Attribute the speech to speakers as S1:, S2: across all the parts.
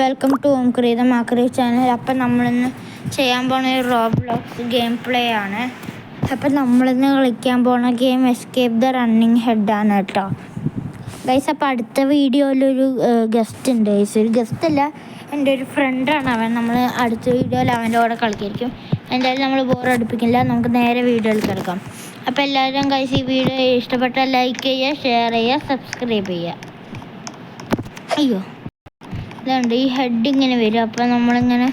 S1: Welcome to ഓംക്രീത മാക്രി channel. അപ്പം നമ്മളിന്ന് ചെയ്യാൻ പോണ ഒരു റോബ്ലോക്സ് ഗെയിം പ്ലേ ആണ്. അപ്പം നമ്മളിന്ന് കളിക്കാൻ പോണ ഗെയിം എസ്കേപ്പ് ദ റണ്ണിങ് ഹെഡാണ് കേട്ടോ ഗൈസ്. അപ്പം അടുത്ത വീഡിയോയിലൊരു ഗസ്റ്റ് ഉണ്ട് ഗൈസ്. ഒരു ഗസ്റ്റ് അല്ല, എൻ്റെ ഒരു ഫ്രണ്ടാണ് അവൻ. നമ്മൾ അടുത്ത വീഡിയോയിൽ അവൻ്റെ കൂടെ കളിക്കായിരിക്കും. എന്തായാലും നമ്മൾ ബോറടിപ്പിക്കില്ല, നമുക്ക് നേരെ വീഡിയോയിൽ കിടക്കാം. അപ്പോൾ എല്ലാവരും ഗൈസ് ഈ വീഡിയോ ഇഷ്ടപ്പെട്ടാൽ ലൈക്ക് ചെയ്യുക, ഷെയർ ചെയ്യുക, സബ്സ്ക്രൈബ് ചെയ്യുക. അയ്യോ ഇതുണ്ട്, ഈ ഹെഡ് ഇങ്ങനെ വരും. അപ്പോൾ നമ്മളിങ്ങനെ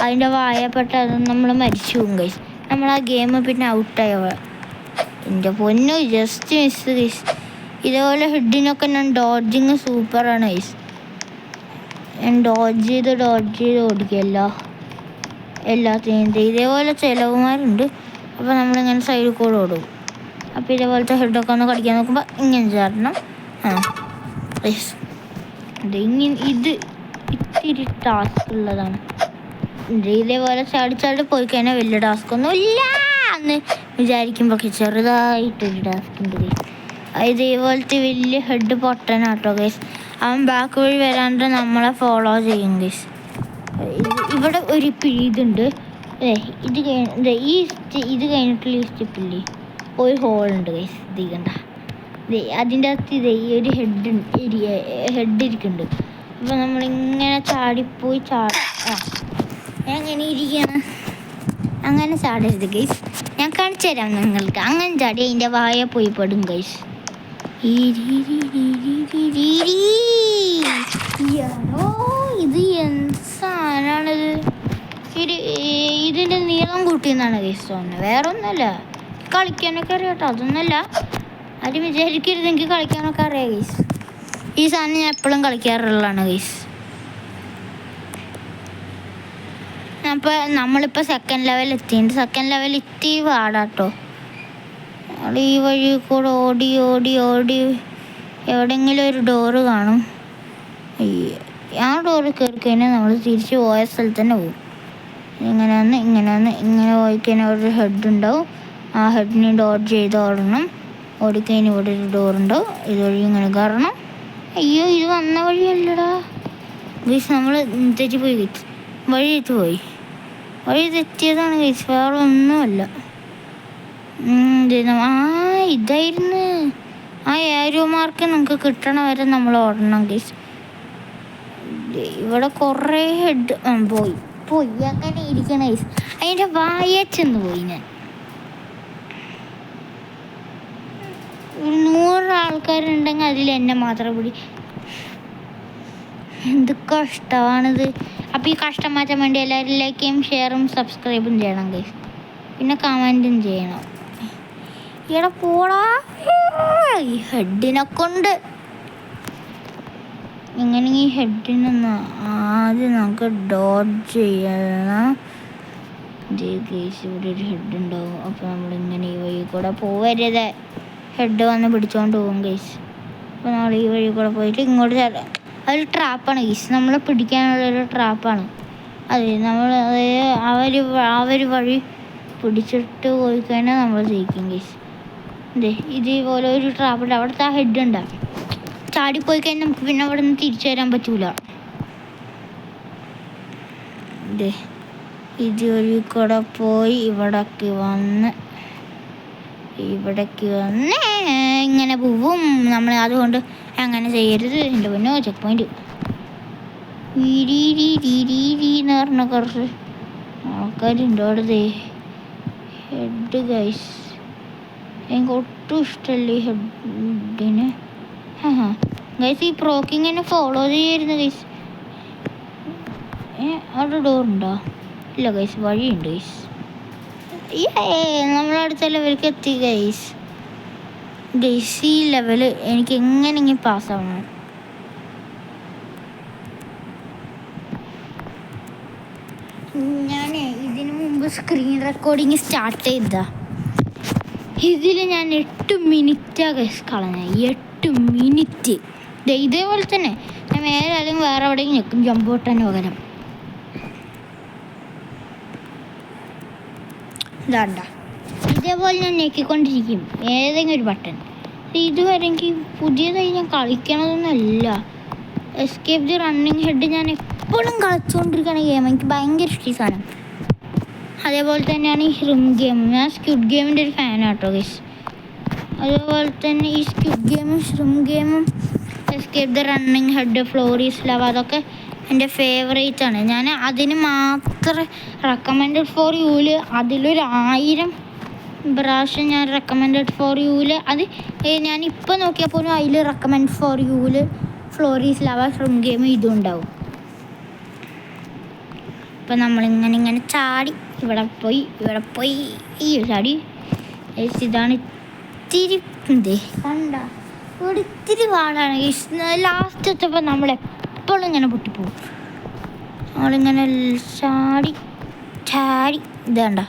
S1: അതിൻ്റെ വായപ്പെട്ട അത് നമ്മൾ മരിച്ചു പോകും ഗൈസ്. നമ്മൾ ആ ഗെയിം പിന്നെ ഔട്ടായവ. എൻ്റെ പൊന്നു, ജസ്റ്റ് മിസ് ഗൈസ്. ഇതേപോലെ ഹെഡിനൊക്കെ ഞാൻ ഡോഡ്ജിങ് സൂപ്പറാണ് ഗൈസ്. ഞാൻ ഡോഡ്ജ് ചെയ്ത് ഓടിക്കുമല്ലോ എല്ലാത്തിനും. ഇതേപോലെ ചിലവുമാരുണ്ട്. അപ്പോൾ നമ്മളിങ്ങനെ സൈഡിൽ കൂടെ ഓടും. അപ്പോൾ ഇതേപോലത്തെ ഹെഡൊക്കെ ഒന്ന് കടിക്കാൻ നോക്കുമ്പോൾ ഇങ്ങനെ ചേർക്കണം. ഗൈസ് ഇങ്ങനെ ഇത് ഇത്തിരി ടാസ്ക് ഉള്ളതാണ്. ഇതേപോലെ ചാടി പോയി കഴിഞ്ഞാൽ വലിയ ടാസ്ക് ഒന്നും ഇല്ല എന്ന് വിചാരിക്കുമ്പോഴൊക്കെ ചെറുതായിട്ടൊരു ടാസ്ക് ഉണ്ട് ഗൈസ്. ഇതേപോലത്തെ വലിയ ഹെഡ് പൊട്ടനാട്ടോ ഗൈസ്. അവൻ ബാക്ക് വഴി വരാണ്ട് നമ്മളെ ഫോളോ ചെയ്യും ഗൈസ്. ഇവിടെ ഒരു ഇതുണ്ട്. ഇത് കഴിഞ്ഞിട്ടുള്ള ഈ സ്റ്റെപ്പില്ലേ ഒരു ഹോളുണ്ട് ഗൈസ്. ഇത് കണ്ട, അതിൻ്റെ അകത്ത് ഈ ഒരു ഹെഡ് ഇരിക്കുന്നുണ്ട്. അപ്പോൾ നമ്മളിങ്ങനെ ചാടിപ്പോയി ഞാൻ എങ്ങനെ ഇരിക്കുകയാണ്. അങ്ങനെ ചാടരുത് ഗൈസ്, ഞാൻ കാണിച്ചു തരാം നിങ്ങൾക്ക്. അങ്ങനെ ചാടി അതിൻ്റെ വായ പോയി പെടും ഗൈസ്. ഇത് എന്ത് സാധനമാണിത്? ഇതിൻ്റെ നീളം കൂട്ടിയെന്നാണ് ഗൈസ് തോന്നുന്നത്, വേറെ ഒന്നുമല്ല. കളിക്കാനൊക്കെ അറിയാം കേട്ടോ, അതൊന്നുമല്ല. ആരും വിചാരിക്കരുത് എനിക്ക് കളിക്കാനൊക്കെ അറിയാം ഗൈസ്. ഈ സാധനം ഞാൻ എപ്പോഴും കളിക്കാറുള്ളതാണ് ഗൈസ്. അപ്പോൾ നമ്മളിപ്പോൾ സെക്കൻഡ് ലെവൽ എത്തിയിട്ടുണ്ട്. സെക്കൻഡ് ലെവൽ ഇത്തി പാടാട്ടോ. അവിടെ ഈ വഴി കൂടെ ഓടി എവിടെയെങ്കിലും ഒരു ഡോറ് കാണും. ആ ഡോറ് കയറി കഴിഞ്ഞാൽ നമ്മൾ തിരിച്ച് പോയ സ്ഥലത്ത് തന്നെ പോകും. ഇങ്ങനെ പോയി കഴിഞ്ഞാൽ ഒരു ഹെഡ് ഉണ്ടാവും. ആ ഹെഡിനെ ഡോഡ് ചെയ്ത് ഓടണം. ഓടിക്കഴിഞ്ഞ് ഇവിടെ ഒരു ഡോറുണ്ടാവും. ഇതുവഴി ഇങ്ങനെ കയറണം. അയ്യോ, ഇത് വന്ന വഴിയല്ലടാ ഗൈസ്. നമ്മൾ തെറ്റിപ്പോയി ഗൈസ്. വഴി തെറ്റിയതാണ് ഗൈസ്, വേറെ ഒന്നുമല്ല. ഇതായിരുന്നു ആ ഏരോ മാർക്ക്. നമുക്ക് കിട്ടണ വരെ നമ്മൾ ഓടണം ഗൈസ്. ഇവിടെ കുറേ ഹെഡ് പോയി അങ്ങനെ ഇരിക്കണം ഗൈസ്. അതിൻ്റെ വായ ചെന്ന് പോയി ഞാൻ. 100 ആൾക്കാരുണ്ടെങ്കിൽ അതിൽ എന്നെ മാത്രം പിടി. എന്ത് കഷ്ടമാണിത്. അപ്പോൾ ഈ കഷ്ടം മാറ്റാൻ വേണ്ടി എല്ലാവരും ലൈക്കും ഷെയറും സബ്സ്ക്രൈബും ചെയ്യണം ഗൈസ്. പിന്നെ കമൻറ്റും ചെയ്യണം. ഇവിടെ പോടാ, ഈ ഹെഡിനെ കൊണ്ട് ഇങ്ങനെ ഈ ഹെഡിനൊന്ന് ആദ്യം നമുക്ക് ഡോഡ് ചെയ്യണം. ഗൈസ് ഇവിടെ ഒരു ഹെഡ് ഉണ്ടാവും. അപ്പോൾ നമ്മളിങ്ങനെ ഈ വഴി കൂടെ പോവരുത്, ഹെഡ് വന്ന് പിടിച്ചോണ്ട് പോകും ഗൈസ്. അപ്പോൾ നമ്മൾ ഈ വഴി കൂടെ പോയിട്ട് ഇങ്ങോട്ട് അതൊരു ട്രാപ്പാണ് ഗൈസ്. നമ്മളെ പിടിക്കാനുള്ളൊരു ട്രാപ്പാണ് അത്. അവർ വഴി പിടിച്ചിട്ട് പോയി കഴിഞ്ഞാൽ നമ്മൾ ജയിക്കും ഗൈസ്. ഇതേപോലെ ഒരു ട്രാപ്പുണ്ട്. അവിടുത്തെ ആ ഹെഡ് ഉണ്ടാവും. ചാടിപ്പോയി കഴിഞ്ഞാൽ നമുക്ക് പിന്നെ അവിടെ നിന്ന് തിരിച്ചു വരാൻ പറ്റൂല. ഇതുവഴി കൂടെ പോയി ഇവിടേക്ക് വന്ന് ഇങ്ങനെ പോവും നമ്മൾ. അതുകൊണ്ട് അങ്ങനെ ചെയ്യരുത് എൻ്റെ പൊന്നോ. ചെക്ക് പോയിന്റ് എന്ന് പറഞ്ഞ കുറച്ച് ആൾക്കാരുണ്ട് അവിടെ. ഹെഡ് ഗൈസ് എനിക്ക് ഒട്ടും ഇഷ്ടമല്ല ഈ ഹെഡിന്. ഗൈസ് ഈ പ്രോക്കിങ്ങനെ ഫോളോ ചെയ്യായിരുന്നു ഗൈസ്. അവിടെ ഡോറുണ്ടോ? ഇല്ല ഗൈസ്, വഴിയുണ്ട് ഗൈസ്. നമ്മളടുത്ത ലെവലിലേക്ക് എത്തി ഗൈസ്. ഈ ലെവല് എനിക്ക് എങ്ങനെയെങ്കിലും പാസ്സാവണം. ഞാൻ ഇതിനു മുമ്പ് സ്ക്രീൻ റെക്കോർഡിങ് സ്റ്റാർട്ട് ചെയ്തതാ. ഇതിൽ ഞാൻ 8 മിനിറ്റാണ് ഗൈസ് കളഞ്ഞ. 8 മിനിറ്റ്. ഇതേപോലെ തന്നെ ഞാൻ വേറെ അല്ലെങ്കിൽ വേറെ എവിടെയും ഞെക്കും ജമ്പ് പൊട്ടാന് പകരം. ഇതാണ്ട, ഇതേപോലെ ഞാൻ ഞെക്കിക്കൊണ്ടിരിക്കും ഏതെങ്കിലും ഒരു ബട്ടൺ. ഇതുവരെ എനിക്ക് പുതിയതായി ഞാൻ കളിക്കണതൊന്നുമല്ല. എസ്കേപ്പ് ദി റണ്ണിങ് ഹെഡ് ഞാൻ എപ്പോഴും കളിച്ചുകൊണ്ടിരിക്കുന്ന ഗെയിം, എനിക്ക് ഭയങ്കര ഇഷ്ടം സാധനം. അതേപോലെ തന്നെയാണ് ഈ ഹ്രിം ഗെയിം. ഞാൻ സ്ക്വിഡ് ഗെയിമിൻ്റെ ഒരു ഫാനാട്ടോ ഗൈസ്. അതേപോലെ തന്നെ ഈ സ്ക്വിഡ് ഗെയിമും ഹ്രിം ഗെയിമും escape the running head, ഫ്ലോറീസ് Lava, അതൊക്കെ എൻ്റെ ഫേവറേറ്റ് ആണ്. ഞാൻ അതിന് മാത്രമേ റെക്കമെൻഡഡ് ഫോർ യൂവിൽ അതിലൊരു 1000 പ്രാവശ്യം ഞാൻ റെക്കമെൻഡഡ് ഫോർ യൂവിൽ അത് ഞാനിപ്പോൾ നോക്കിയപ്പോൾ അതിൽ റെക്കമെൻഡ് ഫോർ യൂവിൽ ഫ്ലോറീസ് ലവ, ഹ്രിം ഗെയിം ഇതും ഉണ്ടാവും. ഇപ്പം നമ്മളിങ്ങനെ ചാടി ഇവിടെ പോയി ഈ ചാടി. ഇതാണ് ഇത്തിരി കണ്ട ഇവിടെ ഇത്തിരി പാടാണ്. ലാസ്റ്റ് എത്തപ്പോൾ നമ്മളെപ്പോഴും ഇങ്ങനെ പൊട്ടിപ്പോവും. നമ്മളിങ്ങനെ ചാടി ഇതേണ്ട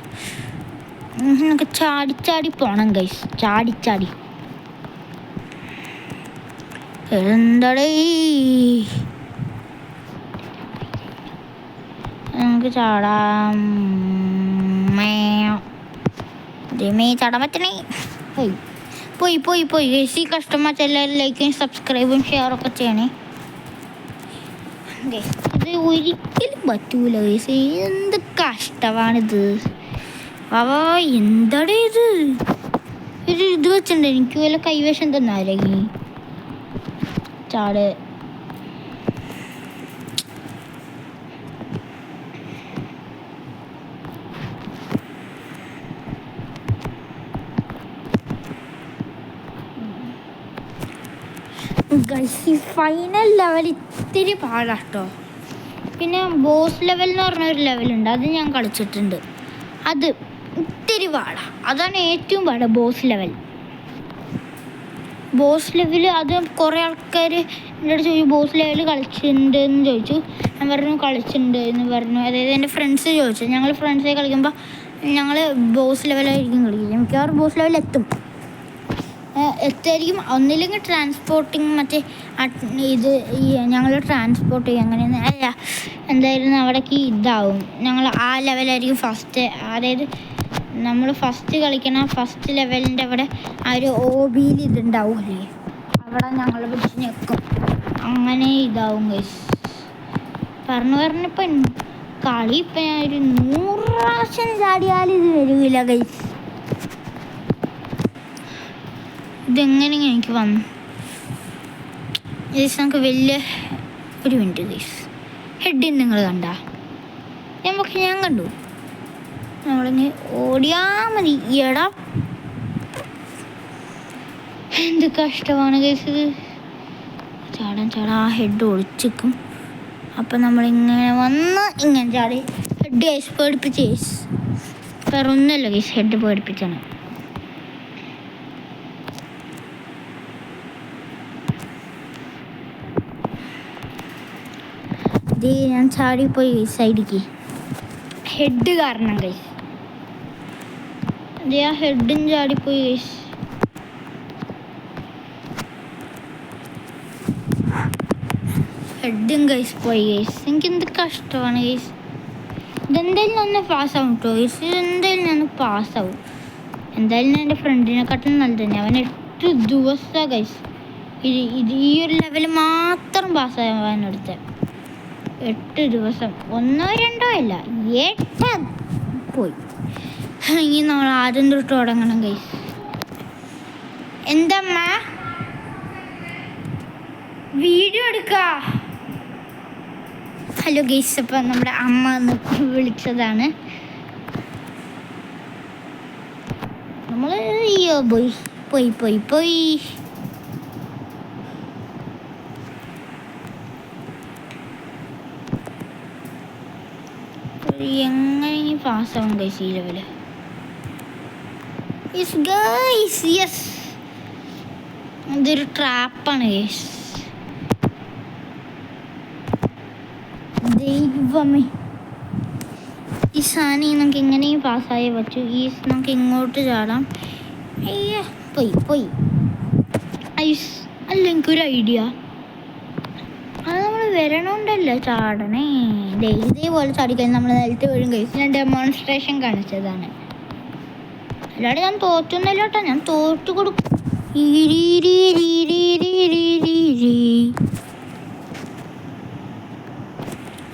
S1: നമുക്ക് ചാടി പോണം ഗൈസ്. ചാടി എന്താടേ നമുക്ക് ചാടാൻ പറ്റണേ. പോയി ഗൈസ്. ഈ കസ്റ്റമേഴ്സ് എല്ലാവരും ലൈക്കും സബ്സ്ക്രൈബും ഷെയറൊക്കെ ചെയ്യണേ ഗൈസ്. ഇത് ഒരിക്കലും പറ്റൂല ഗൈസ്. എന്ത് കഷ്ടമാണിത്. എന്താടേ ഇത് വെച്ചിട്ടുണ്ട്. എനിക്ക് വല്ല കൈവശം തന്നാരെങ്കിൽ ചാട്. ഗൈസ് ഫൈനൽ ലെവൽ ഇത്തിരി പാടാട്ടോ. പിന്നെ ബോസ് ലെവൽ എന്ന് പറഞ്ഞൊരു ലെവലുണ്ട്, അത് ഞാൻ കളിച്ചിട്ടുണ്ട്. അത് ഇത്തിരി പാടാ, അതാണ് ഏറ്റവും പാടാ. ബോസ് ലെവൽ അത് കുറേ ആൾക്കാർ എൻ്റെ അടുത്ത് ചോദിച്ചു ബോസ് ലെവൽ കളിച്ചിട്ടുണ്ട് എന്ന് ചോദിച്ചു. ഞാൻ പറഞ്ഞു കളിച്ചിട്ടുണ്ട് എന്ന് പറഞ്ഞു. അതായത് എൻ്റെ ഫ്രണ്ട്സ് ചോദിച്ചു. ഞങ്ങൾ ഫ്രണ്ട്സെ കളിക്കുമ്പോൾ ഞങ്ങൾ ബോസ് ലെവലായിരിക്കും കളിക്കുക. മിക്കവാറും ബോസ് ലെവൽ എത്തായിരിക്കും. ഒന്നില്ലെങ്കിൽ ട്രാൻസ്പോർട്ടിങ് മറ്റേ ഞങ്ങൾ ട്രാൻസ്പോർട്ട് ചെയ്യും. അങ്ങനെയൊന്നും അല്ല, എന്തായാലും അവിടേക്ക് ഇതാവും. ഞങ്ങൾ ആ ലെവലായിരിക്കും ഫസ്റ്റ്. അതായത് നമ്മൾ ഫസ്റ്റ് കളിക്കണ ഫസ്റ്റ് ലെവലിൻ്റെ അവിടെ ആ ഒരു OBയിൽ ഇതുണ്ടാവുമല്ലേ, അവിടെ ഞങ്ങൾ പിടിച്ച് ഞെക്കും. അങ്ങനെ ഇതാവും ഗൈസ്. പറഞ്ഞിപ്പം കളി ഇപ്പം ഞാൻ ഒരു 100 പ്രാവശ്യം ചാടിയാലും ഇത് വരില്ല ഗൈസ്. ഇതെങ്ങനെ എനിക്ക് വന്നു ഗൈസ്. നമുക്ക് വലിയ ഒരു മിനിറ്റ് ഗൈസ്. ഹെഡിന് നിങ്ങൾ കണ്ട? ഞാൻ കണ്ടു. നമ്മളിങ്ങനെ ഓടിയാ മതി. എടാ എന്ത് കഷ്ടമാണ് ഗൈസ് ഇത്. ചാടാൻ ആ ഹെഡ് ഒളിച്ചിക്കും. അപ്പം നമ്മളിങ്ങനെ വന്ന് ഇങ്ങനെ ചാടി ഹെഡ് ഗൈസ് പേടിപ്പിച്ച് ഗൈസ്. വേറെ ഒന്നുമല്ല ഗൈസ്, ഹെഡ് പേടിപ്പിച്ചാണ്. ഞാൻ ചാടിപ്പോയി ഗൈസ് സൈഡിക്ക്, ഹെഡ് കാരണം ഗൈസ്. ആ ഹെഡും ചാടിപ്പോയി ഗൈസ്. ഹെഡും ഗൈസ് പോയി ഗൈസ്. എനിക്കെന്ത് കഷ്ടമാണ് ഗൈസ്. ഇതെന്തായാലും ഒന്ന് പാസ്സാവും കേട്ടോ ഗൈസ്. ഇതെന്തായാലും ഞാൻ പാസ്സാവും. എന്തായാലും ഞാൻ എൻ്റെ ഫ്രണ്ടിനെക്കാട്ടും നല്ലത് തന്നെ. അവൻ 8 ദിവസമാണ് ഗൈസ് ഈ ഒരു ലെവൽ മാത്രം പാസ്സാവാനെടുത്ത്. 8 ദിവസം, 1 2 അല്ല 8 പോയി. ഇനി നമ്മൾ ആദ്യം തൊട്ട് തുടങ്ങണം ഗൈസ്. എന്തമ്മ വീഡിയോ എടുക്ക? ഹലോ ഗൈസ്, അപ്പം നമ്മുടെ അമ്മ വിളിച്ചതാണ്. നമ്മൾ പോയി എങ്ങനെ പാസ്സാവും ഗൈസ് ഈ ലെവല്. യെസ് ഇതൊരു ട്രാപ്പാണ് ഗൈസ്. ദൈവമേ, ഈ സാധനം നമുക്ക് എങ്ങനെയും പാസ്സായേ പറ്റൂ. നമുക്ക് ഇങ്ങോട്ട് ചാടാം. പോയി അല്ല എനിക്കൊരു ഐഡിയ. അത് നമ്മൾ വരണോണ്ടല്ലോ ചാടണേ. ഇതേപോലെ ചാടിക്കഴിഞ്ഞാൽ നമ്മൾ നിലത്ത് വീഴും കഴിച്ച്. ഞാൻ ഡെമോൺസ്ട്രേഷൻ കാണിച്ചതാണ്, അല്ലാണ്ട് ഞാൻ തോറ്റൊന്നുമില്ല കേട്ടോ. ഞാൻ തോറ്റു കൊടുക്കും.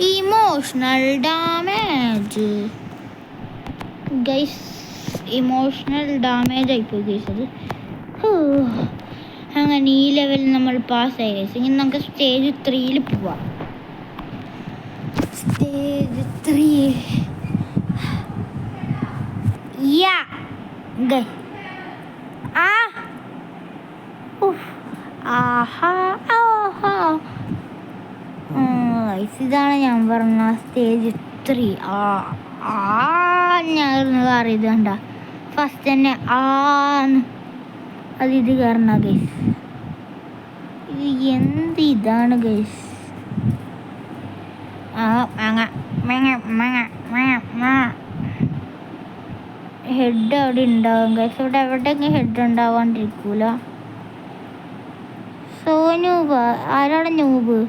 S1: Emotional damage guys, emotional damage ആയിപ്പോയി ഗൈസ്. അത് അങ്ങനെ ഈ ലെവലിൽ നമ്മൾ പാസ്സായി ഗൈസ്. ഇനി നമുക്ക് സ്റ്റേജ് 3 പോവാം. സ്റ്റേജ് 3 ഇതാണ് ഞാൻ പറഞ്ഞ സ്റ്റേജ് 3. ഞാൻ അറിയണ്ട ഫസ്റ്റ് തന്നെ അത് ഇത് കാരണം ഗൈസ്. ഇത് എന്ത് ഇതാണ് ഗൈസ്. ഹെഡ് അവിടെ ഉണ്ടാവും ഗൈസ്. ഇവിടെ എവിടെയെങ്കിലും ഹെഡ് ഉണ്ടാവാണ്ടിരിക്കൂല. ന്യൂബ് ആരാണ് ന്യൂബ്?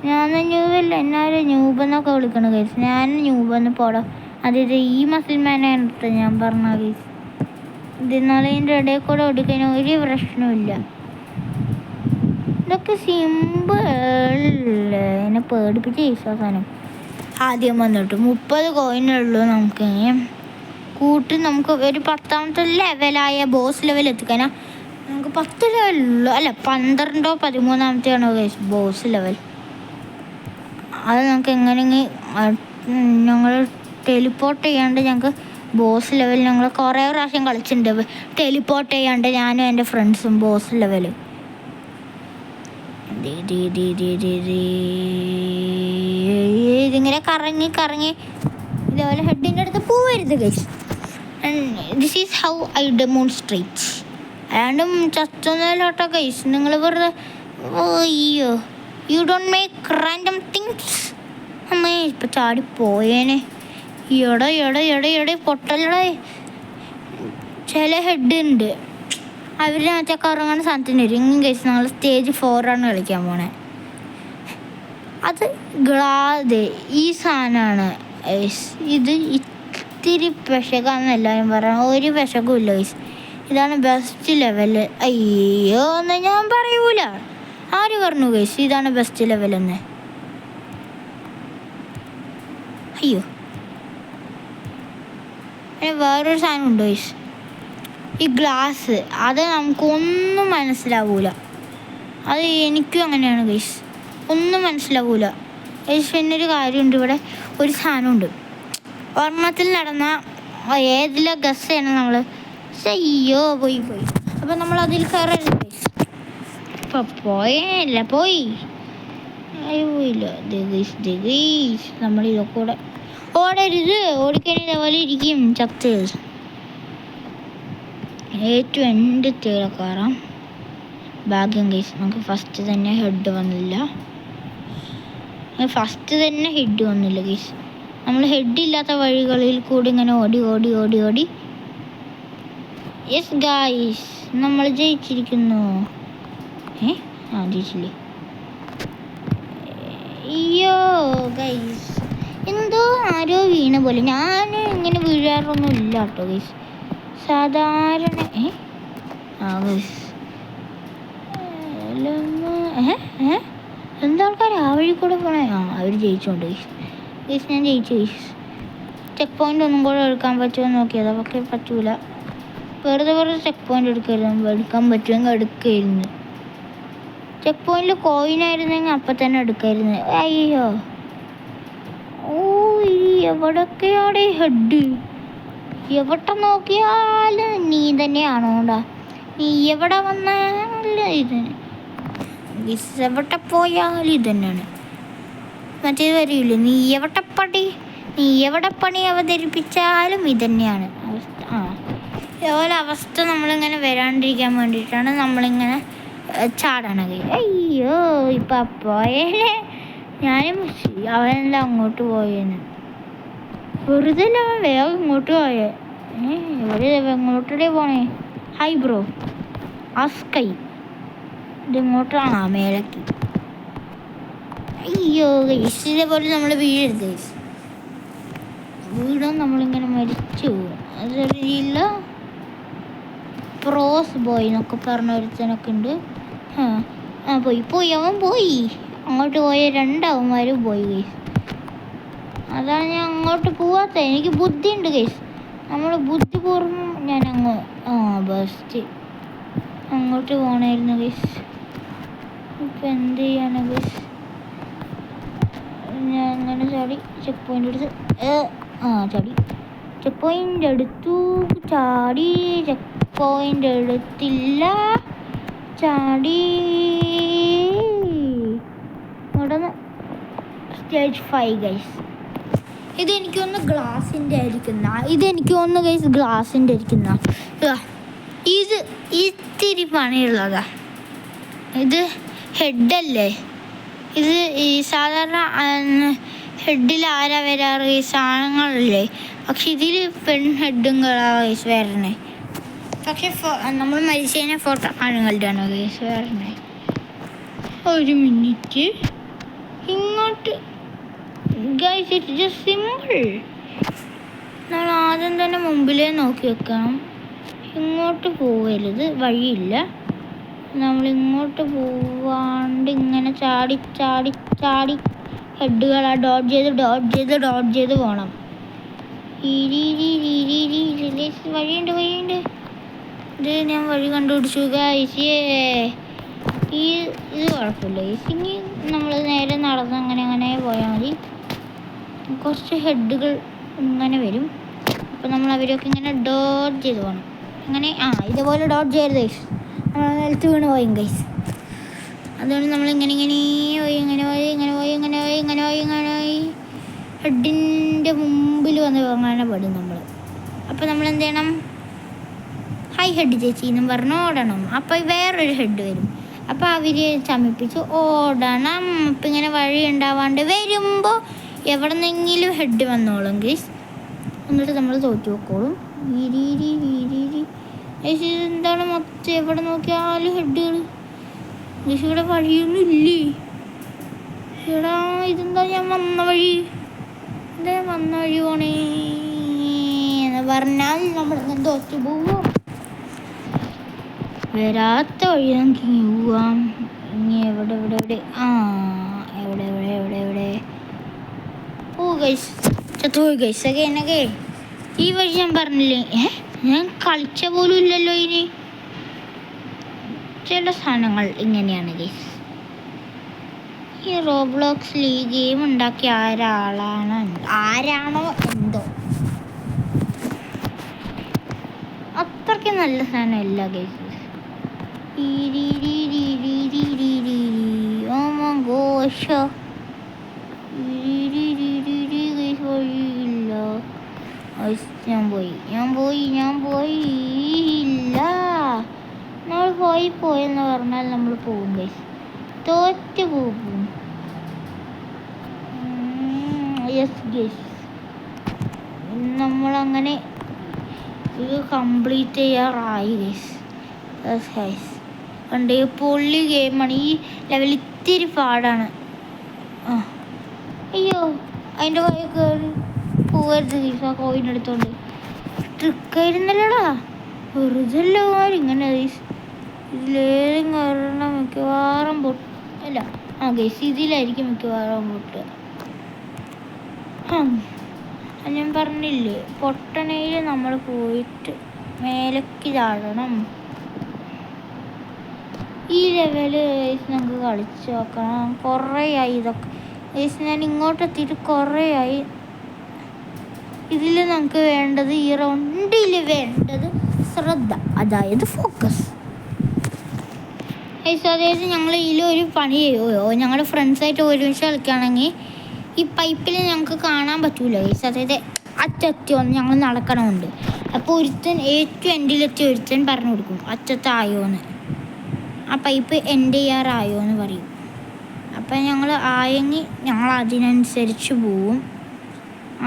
S1: ഞാൻ ന്യൂബല്ല, എന്നാരും ന്യൂബ് എന്നൊക്കെ വിളിക്കണം ഗൈസ്. ഞാൻ ന്യൂബെന്ന് പോടാം. അതായത് ഈ മസിൽമാനെ എടുത്ത് ഞാൻ പറഞ്ഞ ഗൈസ്. ഇതെന്നാലും ഇതിൻ്റെ ഇടയിൽ കൂടെ ഓടിക്കഴിഞ്ഞാൽ ഒരു പ്രശ്നമില്ല. ഇതൊക്കെ സിമ്പിൾ. എന്നെ പേടിപ്പിച്ച വിശ്വാസാനം. ആദ്യം വന്നിട്ട് 30 കോയിനുള്ളൂ. നമുക്ക് നമുക്ക് ഒരു 10ാമത്തെ ലെവലായ ബോസ് ലെവൽ എത്തിക്കാനാ. നമുക്ക് 10 ലെവലുള്ളൂ, അല്ല 12ഓ 13ാമത്തെയാണോ ഗൈസ് ബോസ് ലെവൽ. അത് നമുക്ക് എങ്ങനെയെങ്കിൽ ഞങ്ങൾ ടെലിപ്പോർട്ട് ചെയ്യാണ്ട് ഞങ്ങൾക്ക് ബോസ് ലെവൽ ഞങ്ങൾ കുറേ പ്രാവശ്യം കളിച്ചിട്ടുണ്ട്. ടെലിപ്പോർട്ട് ചെയ്യാണ്ട് ഞാനും എൻ്റെ ഫ്രണ്ട്സും ബോസ് ലെവൽ. ഇതിങ്ങനെ കറങ്ങി കറങ്ങി ഇതേപോലെ ഹെഡിൻ്റെ അടുത്ത് പോവരുത് guys. This is how I demonstrate. അയാണ്ടും ചത്തൊന്നല്ലോട്ടോ ഗൈസ്. നിങ്ങൾ വെറുതെ അയ്യോ you don't make random things. അമ്മേ ഇപ്പം ചാടിപ്പോയേനെ. എട പൊട്ടലടെ. ചില ഹെഡ് ഉണ്ട്, അവർ മറ്റേ കറങ്ങാൻ സാധനത്തിന് വരും. ഇങ്ങനെ ഗൈസ് ഞങ്ങൾ സ്റ്റേജ് 4 കളിക്കാൻ പോണേ. അത് ഈ സാധനമാണ് ഗൈസ്. ഇത് ഇത്തിരി പെശകാന്ന് എല്ലാവരും പറയാം. ഒരു പെശകും ഇല്ല ഗൈസ്. ഇതാണ് ബെസ്റ്റ് ലെവല്. അയ്യോ എന്ന് ഞാൻ പറയൂല. ആര് പറഞ്ഞു ഗൈസ് ഇതാണ് ബെസ്റ്റ് ലെവലെന്ന്? അയ്യോ വേറൊരു സാധനം ഉണ്ട് ഗൈസ്, ഈ ഗ്ലാസ്. അത് നമുക്കൊന്നും മനസ്സിലാവൂല. അത് എനിക്കും അങ്ങനെയാണ് ഗൈസ്, ഒന്നും മനസ്സിലാവൂല ഗൈസ്. പിന്നൊരു കാര്യമുണ്ട്, ഇവിടെ ഒരു സാധനമുണ്ട്. ഒരെണ്ണത്തിൽ നടന്ന ഏതിലെ ഗസ് ചെയ്യണം നമ്മൾ. അയ്യോ പോയി. അപ്പം നമ്മൾ അതിൽ കയറരുത് ഗൈസ്. ഇപ്പം പോയി പോയില്ല. നമ്മൾ ഇതൊക്കെ കൂടെ ഓടരുത്. ഓടിക്കഴിഞ്ഞാൽ പോലെ ഇരിക്കും ചത്ത്. ഏറ്റവും എൻ്റെ തേടെ കയറാം. ഭാഗ്യം ഗൈസ് നമുക്ക് ഫസ്റ്റ് തന്നെ ഹെഡ് വന്നില്ല ഗൈസ്. നമ്മൾ ഹെഡില്ലാത്ത വഴികളിൽ കൂടി ഇങ്ങനെ ഓടി. യെസ് ഗൈസ് നമ്മൾ ജയിച്ചിരിക്കുന്നു. ജയിച്ചില്ലേ? അയ്യോ ഗൈസ് എന്തോ ആരോ വീണ പോലെ. ഞാൻ ഇങ്ങനെ വീഴാറൊന്നും ഇല്ല കേട്ടോ ഗൈസ്. സാധാരണ ഗൈസ് എന്താൾക്കാർ ആ വഴി കൂടെ പോണേ. അവർ ജയിച്ചോണ്ട് ഗൈസ്. ഞാൻ ജയിച്ചു ഗൈസ്. ചെക്ക് പോയിൻ്റ് ഒന്നും കൂടെ എടുക്കാൻ പറ്റുമോ നോക്കിയത്, പക്ഷേ പറ്റൂല. വെറുതെ ചെക്ക് പോയിൻ്റ് എടുക്കാൻ പറ്റുമെങ്കിൽ എടുക്കായിരുന്നു. ചെക്ക് പോയിന്റിൽ കോയിനായിരുന്നെങ്കിൽ അപ്പം തന്നെ എടുക്കായിരുന്നു. അയ്യോ എവിടൊക്കെയാണ് ഹെഡ്? എവിടെ നോക്കിയാലും നീ തന്നെയാണോടാ. നീ എവിടെ വന്നാലും ഇതിന് എവിടെ പോയാലും ഇത് തന്നെയാണ്. മറ്റേത് വരില്ല, നീ എവിടെ പണി അവതരിപ്പിച്ചാലും ഇത് തന്നെയാണ് അവസ്ഥ. ഇതുപോലെ അവസ്ഥ നമ്മളിങ്ങനെ വരാണ്ടിരിക്കാൻ വേണ്ടിയിട്ടാണ് നമ്മളിങ്ങനെ ചാടണത്. അയ്യോ ഇപ്പം പോയേനെ. ഞാനും അവനെല്ലാം അങ്ങോട്ട് പോയേന്. വെറുതെ അവൻ വേഗം ഇങ്ങോട്ട് പോയേ. എങ്ങോട്ടേ പോണേ? ഹൈ ബ്രോ ആ സ്കൈ ഇതിങ്ങോട്ടാണ് മേലേക്ക്. അയ്യോ ഗൈസ് ഇതേപോലെ നമ്മൾ വീഴരുത് ഗൈസ്. വീടും നമ്മളിങ്ങനെ മരിച്ചു പോകും. അതറിയില്ല. പ്രോസ് ബോയ് എന്നൊക്കെ പറഞ്ഞ ഒരുത്തനൊക്കെ ഉണ്ട്. അവൻ പോയി അങ്ങോട്ട് പോയ 2 അവന്മാരും പോയി ഗൈസ്. അതാണ് ഞാൻ അങ്ങോട്ട് പോവാത്ത. എനിക്ക് ബുദ്ധിയുണ്ട് ഗൈസ്. നമ്മൾ ബുദ്ധിപൂർവ്വം ഞാൻ ബസ്റ്റ് അങ്ങോട്ട് പോകണമായിരുന്നു ഗൈസ്. ഇപ്പം എന്ത് ചെയ്യാനാ ഗൈസ്? ഞാൻ അങ്ങനെ ചാടി ചെക്ക് പോയിൻ്റ് എടുത്ത് ചാടി ചെക്ക് പോയിൻ്റ് എടുത്തു. ചാടി ചെക്ക് പോയിൻ്റ് എടുത്തില്ല. ചാടി ഉടനെ സ്റ്റേജ് 5 ഗൈസ്. ഇതെനിക്ക് ഒന്ന് ഗ്ലാസിൻ്റെ ആയിരിക്കുന്ന ഗൈസ്, ഗ്ലാസിൻ്റെ ആയിരിക്കുന്ന. ഇത് ഇത്തിരി പണിയുള്ളതാ. ഇത് ഹെഡല്ലേ. ഇത് ഈ സാധാരണ ഹെഡിൽ ആരാ വരാറ്? ഈ സാധനങ്ങളല്ലേ. പക്ഷെ ഇതിൽ ഹെഡുകളാണ് ഗൈസ് വരണേ. പക്ഷെ നമ്മൾ മരിച്ചതിനെ ഫോട്ടോ ആണുങ്ങളുടെയാണോ ഗൈസ് വരണേ? ഒരു മിനിറ്റ് ഇങ്ങോട്ട് ഗൈസ്, ഇറ്റ് ജസ്റ്റ് സിമ്പിൾ. നമ്മൾ ആദ്യം തന്നെ മുമ്പിലേ നോക്കി വെക്കണം. ഇങ്ങോട്ട് പോകരുത്, വഴിയില്ല. നമ്മളിങ്ങോട്ട് പോവാണ്ട് ഇങ്ങനെ ചാടി ചാടി ചാടി ഹെഡുകളാ ഡോട്ട് ചെയ്ത് പോകണം. വഴിയുണ്ട്. ഇത് ഞാൻ വഴി കണ്ടുപിടിച്ചു ഗൈസ്. ഇത് കുഴപ്പമില്ല ഗൈസ്. ഇനി നമ്മൾ നേരെ നടന്ന് അങ്ങനെ പോയാൽ മതി. കുറച്ച് ഹെഡുകൾ ഇങ്ങനെ വരും. അപ്പോൾ നമ്മൾ അവരൊക്കെ ഇങ്ങനെ ഡോട്ട് ചെയ്ത് പോകണം. അങ്ങനെ ഇതുപോലെ ഡോട്ട് ചെയ്യരുത് ഗൈസ്. നമ്മൾ നിലത്ത് വീണ് പോയും ഗൈസ്. അതുകൊണ്ട് നമ്മൾ ഇങ്ങനെ പോയി ഹെഡിൻ്റെ മുമ്പിൽ വന്ന് അങ്ങനെ പെടും നമ്മൾ. അപ്പോൾ നമ്മൾ എന്ത് ചെയ്യണം? ഹൈ ഹെഡ് ചേച്ചി എന്നും പറഞ്ഞ് ഓടണം. അപ്പോൾ വേറൊരു ഹെഡ് വരും. അപ്പോൾ അവർ ചമിപ്പിച്ച് ഓടണം. അപ്പം ഇങ്ങനെ വഴി ഉണ്ടാവാണ്ട് വരുമ്പോൾ എവിടെ നിന്നെങ്കിലും ഹെഡ് വന്നോളും ഗൈസ്. എന്നിട്ട് നമ്മൾ തോറ്റു വെക്കോളും. എന്താണ് മൊത്തം എവിടെ നോക്കിയാലും ഹെഡുകൾ ഗൈസ്. ഇവിടെ വഴിയൊന്നും ഇല്ലേ? എടാ ഇതെന്താ ഞാൻ വന്ന വഴി പോണേ എന്ന് പറഞ്ഞാൽ നമ്മൾ തോറ്റു പോവും. വരാത്ത വഴി നമുക്ക് ഇനി പോവാം. ഇനി എവിടെ ഗൈസ് ചത്തുപോയി ഗൈസ്. അകെ ഈ വഴി ഞാൻ പറഞ്ഞില്ലേ, ഞാൻ കളിച്ച പോലും ഇല്ലല്ലോ. ഇനി ചില സാധനങ്ങൾ ഇങ്ങനെയാണ് ഗൈസ്. ഈ റോബ്ലോക്സിൽ ഈ ഗെയിം ഉണ്ടാക്കിയ ആരാണോ എന്തോ അത്രയ്ക്ക് നല്ല സാധനമല്ല ഗൈസ്. ഞാൻ പോയി ഇല്ല. നമ്മൾ പോയെന്ന് പറഞ്ഞാൽ നമ്മൾ പോകും ഗൈസ്. തോറ്റ് പോകും. യെസ് ഗൈസ്, നമ്മളങ്ങനെ ഇത് കംപ്ലീറ്റ് ചെയ്യാറായി ഗൈസ്. ഗൈസ് കണ്ടേ, പൊള്ളി ഗെയിമാണ്. ഈ ലെവൽ ഇത്തിരി പാടാണ്. അയ്യോ, അതിൻ്റെ വഴി കയറി പോകരുത് ഗൈസ്. ആ കോയിൻ എടുത്തോണ്ട് ട്രിക്കായിരുന്നല്ലോടാ, വെറുതല്ലോ ഇങ്ങനെ ഗൈസ്. ഇതിലേതും കാരണം മിക്കവാറും പൊട്ടില്ല. ഗൈസ് ഇതിലായിരിക്കും മിക്കവാറും പൊട്ടുക. ഞാൻ പറഞ്ഞില്ലേ, പൊട്ടണയിൽ നമ്മൾ പോയിട്ട് മേലേക്ക് ചാടണം. ഈ ലെവല് ഗൈസ് നമുക്ക് കളിച്ച് നോക്കണം. കുറേ ആയി ഇതൊക്കെ ഗൈസ്. ഞാൻ ഇങ്ങോട്ടെത്തിയിട്ട് കുറേ ആയി. ഇതിൽ നമുക്ക് വേണ്ടത്, ഈ റൗണ്ടിൽ വേണ്ടത് ശ്രദ്ധ, അതായത് ഫോക്കസ് ഗൈസ്. അതായത് ഞങ്ങൾ ഇതിലൊരു പണി ചെയ്യുമോ, ഞങ്ങളുടെ ഫ്രണ്ട്സായിട്ട് ഒരുമിച്ച് കളിക്കുകയാണെങ്കിൽ ഈ പൈപ്പിൽ ഞങ്ങൾക്ക് കാണാൻ പറ്റൂല ഗൈസ്. അതായത് അറ്റത്തി വന്ന് ഞങ്ങൾ നടക്കണമുണ്ട്. അപ്പോൾ ഏറ്റവും എൻഡിലെത്തി ഒരുത്തൻ പറഞ്ഞു കൊടുക്കും അറ്റത്തായോന്ന്. ആ പൈപ്പ് എൻഡ് ചെയ്യാറായോ എന്ന് പറയും. അപ്പം ഞങ്ങൾ ആയെങ്കിൽ ഞങ്ങൾ അതിനനുസരിച്ച് പോവും,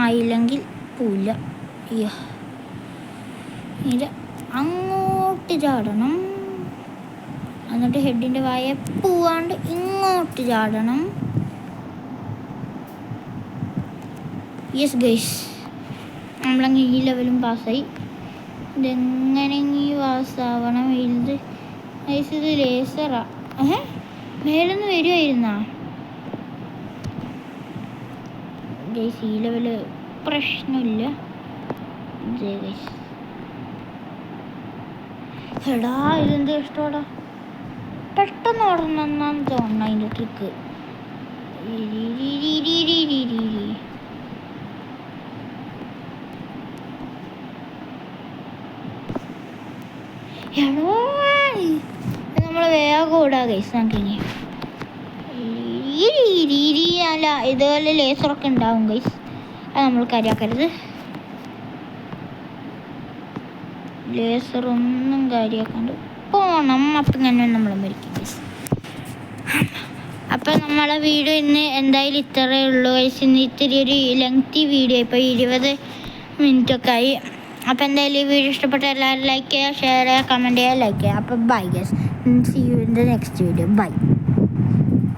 S1: ആയില്ലെങ്കിൽ പോവില്ല. ഇത് അങ്ങോട്ട് ചാടണം. എന്നിട്ട് ഹെഡിൻ്റെ വായ പോവാണ്ട് ഇങ്ങോട്ട് ചാടണം. യെസ് ഗൈസ്, നമ്മളങ്ങ് ഈ ലെവലും പാസ്സായി. ഇതെങ്ങനെ പാസ്സാവണം? ഇത് ഗൈസ്, ഇത് ലേസറാ. മേലൊന്ന് വരുമായിരുന്നാ ഗൈസ് ഈ ലെവല് പ്രശ്നമില്ല. ഗൈസ് എടാ ഇതെന്ത് ഇഷ്ടമാടാ, പെട്ടെന്ന് ഓടണമെന്നാണ് തോന്നുന്നു അതിൻ്റെ ട്രിക്ക്. എടോ നമ്മൾ വേഗം ഓടാ ഗൈസ്. നമുക്കിനി അല്ല ഇതുപോലെ ലേസറൊക്കെ ഉണ്ടാവും ഗൈസ്, അത് നമ്മൾ കാര്യമാക്കരുത്. ലേസറൊന്നും കാര്യമാക്കാണ്ട് പോണം. അപ്പം ഇങ്ങനെ നമ്മൾ മരിക്കും ഗൈസ്. അപ്പം നമ്മളെ വീഡിയോ ഇന്ന് എന്തായാലും ഇത്രയേ ഉള്ളൂ ഗൈസ്. ഇന്ന് ഇത്തിരി ഒരു ലെങ്തി വീഡിയോ, ഇപ്പോൾ 20 മിനിറ്റൊക്കെ ആയി. അപ്പോൾ എന്തായാലും ഈ വീഡിയോ ഇഷ്ടപ്പെട്ട എല്ലാവരും ലൈക്ക് ചെയ്യുക, ഷെയർ ചെയ്യുക, കമൻറ്റ് ചെയ്യുക, ലൈക്ക് ചെയ്യുക. അപ്പോൾ bye guys, see you in the next video. By.